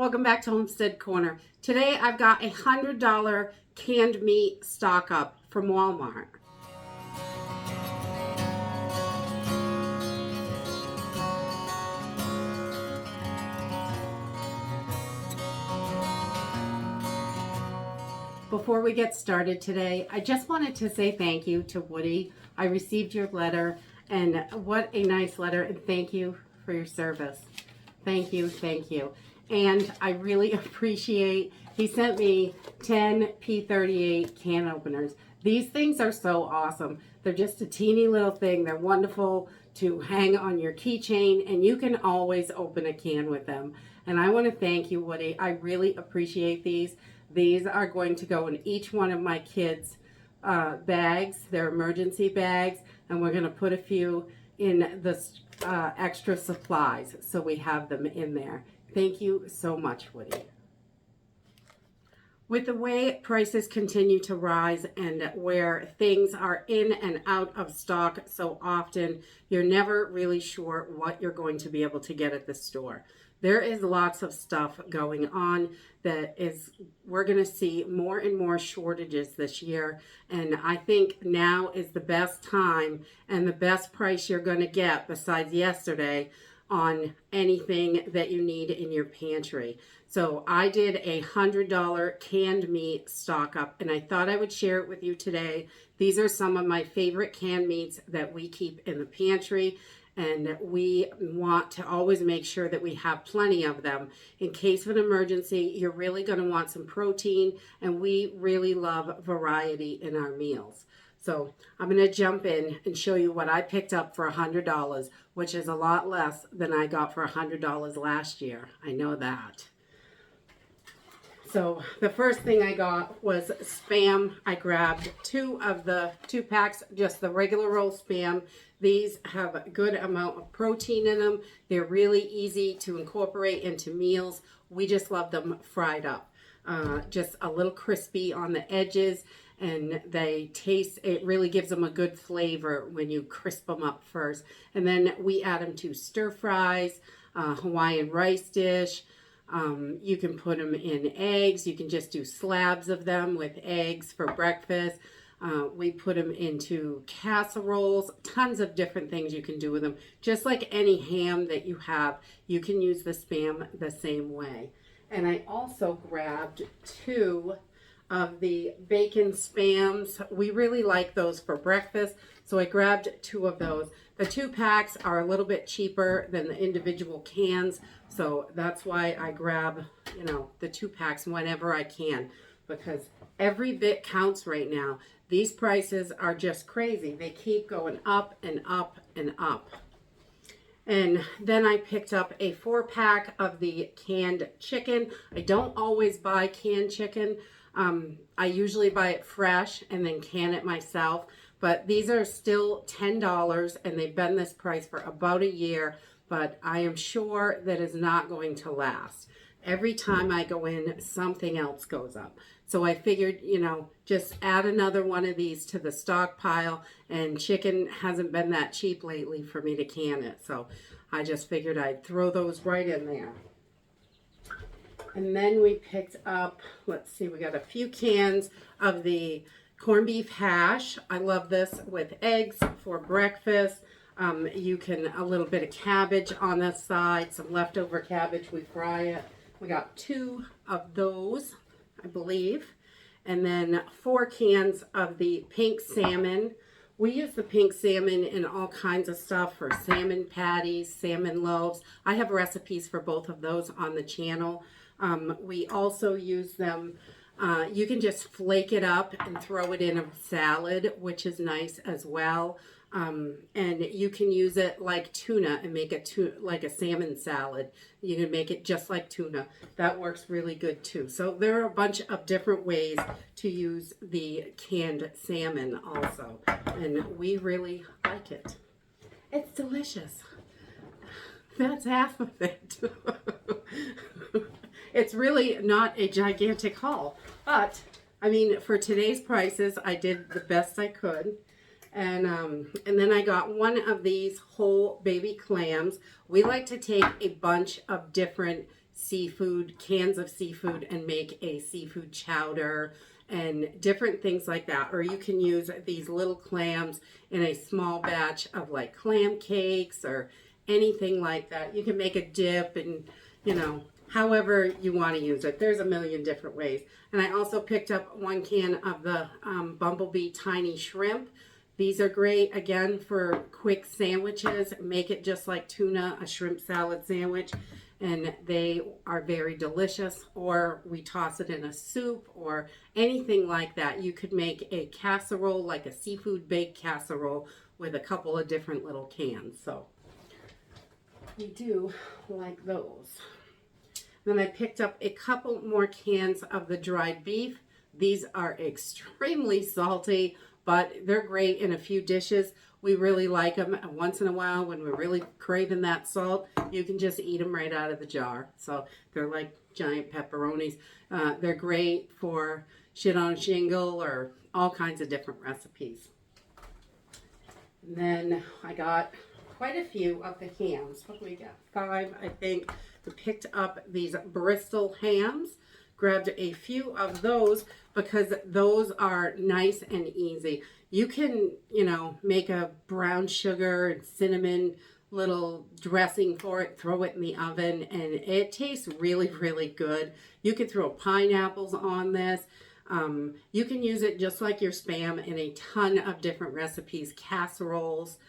Welcome back to Homestead Corner. Today I've got a $100 canned meat stock up from Walmart. Before we get started today, I just wanted to say thank you to Woody. I received your letter, and what a nice letter, and thank you for your service. Thank you, thank you. And I really appreciate, he sent me 10 P38 can openers. These things are so awesome. They're just a teeny little thing. They're wonderful to hang on your keychain, and you can always open a can with them. And I want to thank you, Woody. I really appreciate these. These are going to go in each one of my kids' bags. They're emergency bags, and we're going to put a few in the extra supplies, so we have them in there. Thank you so much, Woody. With the way prices continue to rise and where things are in and out of stock so often, you're never really sure what you're going to be able to get at the store. There is lots of stuff going on we're going to see more and more shortages this year. And I think now is the best time and the best price you're going to get besides yesterday on anything that you need in your pantry. So I did a $100 canned meat stock up, and I thought I would share it with you today. These are some of my favorite canned meats that we keep in the pantry, and we want to always make sure that we have plenty of them. In case of an emergency, you're really going to want some protein, and we really love variety in our meals. So I'm going to jump in and show you what I picked up for $100, which is a lot less than I got for $100 last year. I know that. So the first thing I got was Spam. I grabbed two packs, just the regular roll Spam. These have a good amount of protein in them. They're really easy to incorporate into meals. We just love them fried up. Just a little crispy on the edges, and it really gives them a good flavor when you crisp them up first. And then we add them to stir fries, Hawaiian rice dish. You can put them in eggs. You can just do slabs of them with eggs for breakfast. We put them into casseroles, tons of different things you can do with them. Just like any ham that you have, you can use the Spam the same way. And I also grabbed two of the bacon Spams. We really like those for breakfast, so I grabbed two of those. The 2 packs are a little bit cheaper than the individual cans, so that's why I grab, the 2 packs whenever I can, because every bit counts right now. These prices are just crazy. They keep going up and up and up. And then I picked up a 4-pack of the canned chicken. I don't always buy canned chicken. I usually buy it fresh and then can it myself. But these are still $10, and they've been this price for about a year. But I am sure that is not going to last. Every time I go in, something else goes up. So I figured, just add another one of these to the stockpile, and chicken hasn't been that cheap lately for me to can it. So I just figured I'd throw those right in there. And then we picked up, we got a few cans of the corned beef hash. I love this with eggs for breakfast. You can, a little bit of cabbage on the side, some leftover cabbage, we fry it. We got 2 of those, I believe. And then 4 cans of the pink salmon. We use the pink salmon in all kinds of stuff for salmon patties, salmon loaves. I have recipes for both of those on the channel. We also use them, you can just flake it up and throw it in a salad, which is nice as well. And you can use it like tuna and make it like a salmon salad. You can make it just like tuna. That works really good too. So there are a bunch of different ways to use the canned salmon also. And we really like it. It's delicious. That's half of it. It's really not a gigantic haul, but I mean, for today's prices, I did the best I could. And then I got one of these whole baby clams. We like to take a bunch of different seafood, cans of seafood, and make a seafood chowder and different things like that. Or you can use these little clams in a small batch of like clam cakes or anything like that. You can make a dip and, you know, however you want to use it. There's a million different ways. And I also picked up 1 can of the Bumblebee Tiny Shrimp. These are great, again, for quick sandwiches. Make it just like tuna, a shrimp salad sandwich, and they are very delicious. Or we toss it in a soup or anything like that. You could make a casserole, like a seafood baked casserole, with a couple of different little cans. So we do like those. Then I picked up a couple more cans of the dried beef. These are extremely salty, but they're great in a few dishes. We really like them. And once in a while, when we're really craving that salt, you can just eat them right out of the jar. So they're like giant pepperonis. They're great for shit on a shingle or all kinds of different recipes. And then I got quite a few of the hams. What do we got? 5, I think. I picked up these Bristol hams. Grabbed a few of those because those are nice and easy. You can, you know, make a brown sugar and cinnamon little dressing for it, throw it in the oven, and it tastes really, really good. You can throw pineapples on this. You can use it just like your Spam in a ton of different recipes, casseroles,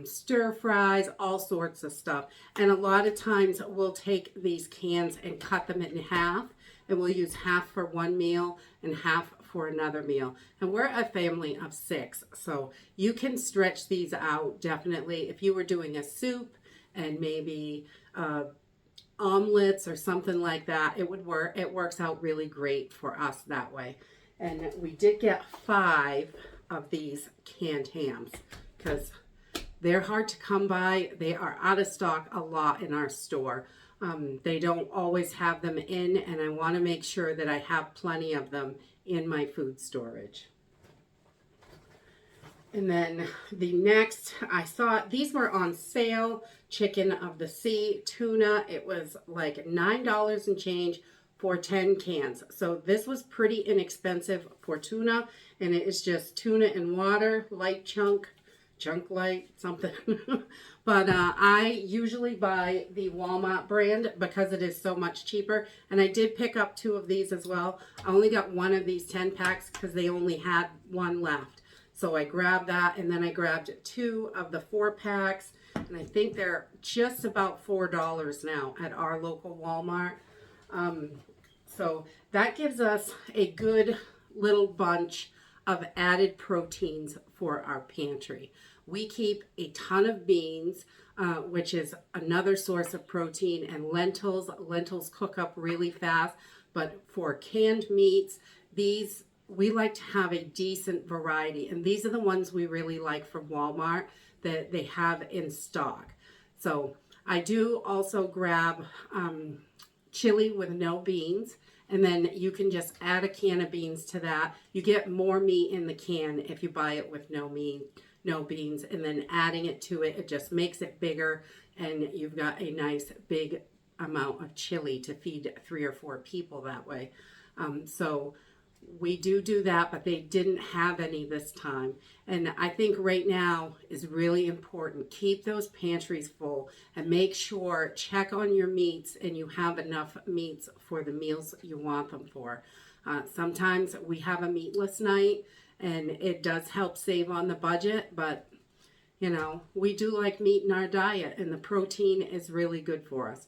stir fries, all sorts of stuff. And a lot of times we'll take these cans and cut them in half, and we'll use half for one meal and half for another meal. And we're a family of 6, so you can stretch these out definitely. If you were doing a soup and maybe omelets or something like that, it would work. It works out really great for us that way. And we did get 5 of these canned hams because they're hard to come by. They are out of stock a lot in our store. They don't always have them in, and I want to make sure that I have plenty of them in my food storage. And then the next, I saw these were on sale. Chicken of the sea tuna. It was like $9 and change for 10 cans. So this was pretty inexpensive for tuna, and it is just tuna and water, light chunk light something. But I usually buy the Walmart brand because it is so much cheaper. And I did pick up 2 of these as well. I only got 1 of these 10 packs because they only had 1 left. So I grabbed that, and then I grabbed 2 of the 4 packs. And I think they're just about $4 now at our local Walmart. So that gives us a good little bunch of added proteins for our pantry. We keep a ton of beans, which is another source of protein, and lentils. Lentils cook up really fast, but for canned meats, these we like to have a decent variety, and these are the ones we really like from Walmart that they have in stock. So I do also grab chili with no beans, and then you can just add a can of beans to that. You get more meat in the can if you buy it with no beans, and then adding it to it, it just makes it bigger, and you've got a nice big amount of chili to feed 3 or 4 people that way. So we do that, but they didn't have any this time. And I think right now is really important. Keep those pantries full and make sure, check on your meats and you have enough meats for the meals you want them for. Sometimes we have a meatless night, and it does help save on the budget, but you know, we do like meat in our diet, and the protein is really good for us.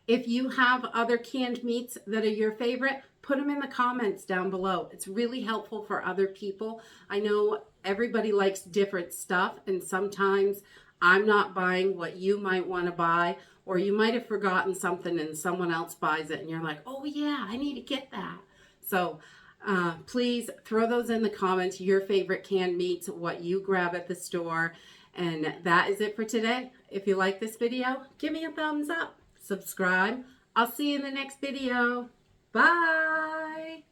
If you have other canned meats that are your favorite, put them in the comments down below. It's really helpful for other people. I know everybody likes different stuff, and sometimes I'm not buying what you might want to buy, or you might have forgotten something and someone else buys it and you're like, oh yeah, I need to get that. So please throw those in the comments, your favorite canned meats, what you grab at the store. And that is it for today. If you like this video, give me a thumbs up, subscribe. I'll see you in the next video. Bye.